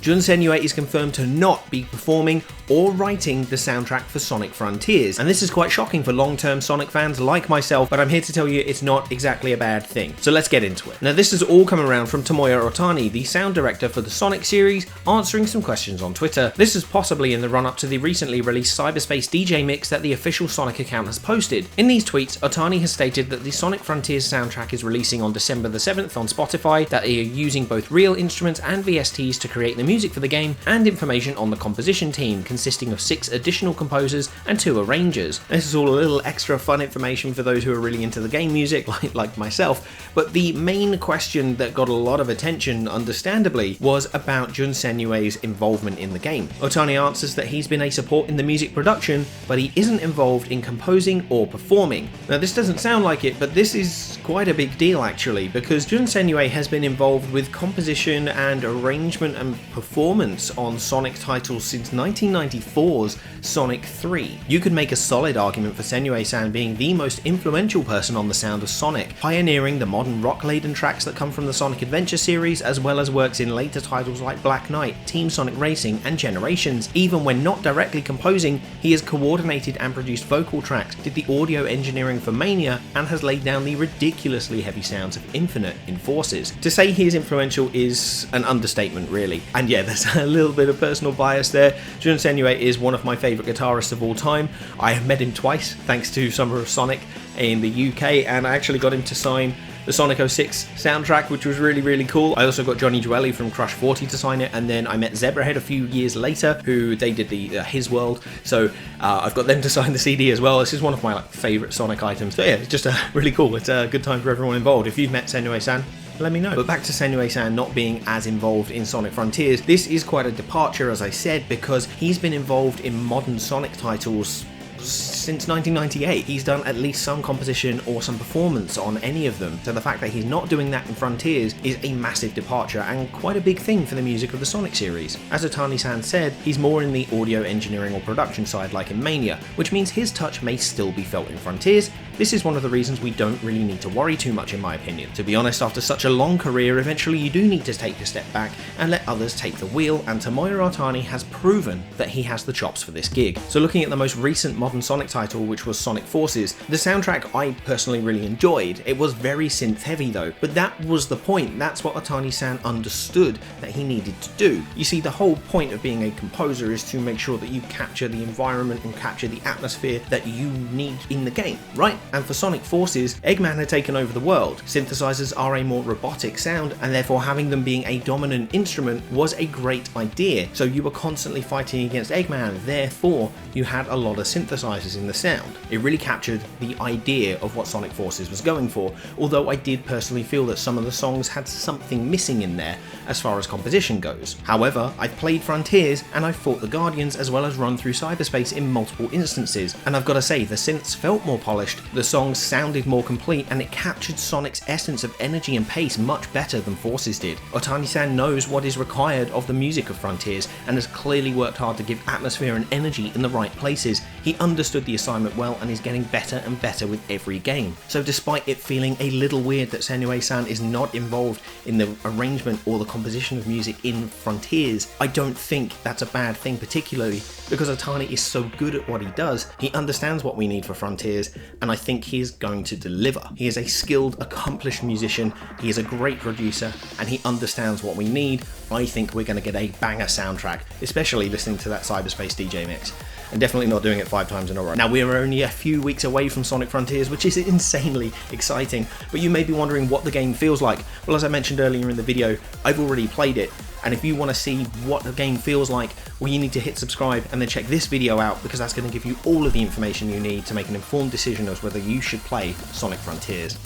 Jun Senoue is confirmed to not be performing or writing the soundtrack for Sonic Frontiers, and this is quite shocking for long-term Sonic fans like myself, but I'm here to tell you it's not exactly a bad thing. So let's get into it. Now this has all come around from Tomoya Ohtani, the sound director for the Sonic series, answering some questions on Twitter. This is possibly in the run-up to the recently released Cyberspace DJ mix that the official Sonic account has posted. In these tweets, Ohtani has stated that the Sonic Frontiers soundtrack is releasing on December the 7th on Spotify, that they are using both real instruments and VSTs to create the music for the game, and information on the composition team, consisting of 6 additional composers and 2 arrangers. This is all a little extra fun information for those who are really into the game music, like myself, but the main question that got a lot of attention, understandably, was about Jun Senoue's involvement in the game. Ohtani answers that he's been a support in the music production, but he isn't involved in composing or performing. Now this doesn't sound like it, but this is quite a big deal actually, because Jun Senoue has been involved with composition and arrangement and performance on Sonic titles since 1994's Sonic 3. You could make a solid argument for Senoue-san being the most influential person on the sound of Sonic, pioneering the modern rock-laden tracks that come from the Sonic Adventure series, as well as works in later titles like Black Knight, Team Sonic Racing, and Generations. Even when not directly composing, he has coordinated and produced vocal tracks, did the audio engineering for Mania, and has laid down the ridiculously heavy sounds of Infinite in Forces. To say he is influential is an understatement, really. And yeah, there's a little bit of personal bias there. Jun Senoue is one of my favourite guitarists of all time. I have met him twice, thanks to Summer of Sonic in the UK, and I actually got him to sign the Sonic 06 soundtrack, which was really cool. I also got Johnny Dwelly from Crush 40 to sign it, and then I met Zebrahead a few years later, who they did the His World, so I've got them to sign the CD as well. This is one of my favourite Sonic items. So yeah, it's just really cool. It's a good time for everyone involved. If you've met Senoue-san, let me know. But back to Senoue-san not being as involved in Sonic Frontiers, this is quite a departure, as I said, because he's been involved in modern Sonic titles since 1998. He's done at least some composition or some performance on any of them, so the fact that he's not doing that in Frontiers is a massive departure and quite a big thing for the music of the Sonic series. As Ohtani-san said, he's more in the audio engineering or production side like in Mania, which means his touch may still be felt in Frontiers. This is one of the reasons we don't really need to worry too much, in my opinion. To be honest, after such a long career, eventually you do need to take a step back and let others take the wheel, and Tomoya Ohtani has proven that he has the chops for this gig. So looking at the most recent modern Sonic title, which was Sonic Forces, the soundtrack I personally really enjoyed. It was very synth heavy though, but that was the point. That's what Ohtani-san understood that he needed to do. You see, the whole point of being a composer is to make sure that you capture the environment and capture the atmosphere that you need in the game, right? And for Sonic Forces, Eggman had taken over the world. Synthesizers are a more robotic sound, and therefore having them being a dominant instrument was a great idea. So you were constantly fighting against Eggman, therefore you had a lot of synthesizers in the sound. It really captured the idea of what Sonic Forces was going for, although I did personally feel that some of the songs had something missing in there as far as composition goes. However, I've played Frontiers and I've fought the Guardians as well as run through cyberspace in multiple instances, and I've got to say, the synths felt more polished, the songs sounded more complete, and it captured Sonic's essence of energy and pace much better than Forces did. Ohtani-san knows what is required of the music of Frontiers and has clearly worked hard to give atmosphere and energy in the right places. He understood the assignment well and is getting better and better with every game. So despite it feeling a little weird that Senoue-san is not involved in the arrangement or the composition of music in Frontiers, I don't think that's a bad thing, particularly because Ohtani is so good at what he does. He understands what we need for Frontiers, and I think he is going to deliver. He is a skilled, accomplished musician, he is a great producer, and he understands what we need. I think we're going to get a banger soundtrack, especially listening to that Cyberspace DJ mix, and definitely not doing it 5 times in a row. Now, we are only a few weeks away from Sonic Frontiers, which is insanely exciting, but you may be wondering what the game feels like. Well, as I mentioned earlier in the video, I've already played it, and if you want to see what the game feels like, well, you need to hit subscribe and then check this video out, because that's going to give you all of the information you need to make an informed decision as whether you should play Sonic Frontiers.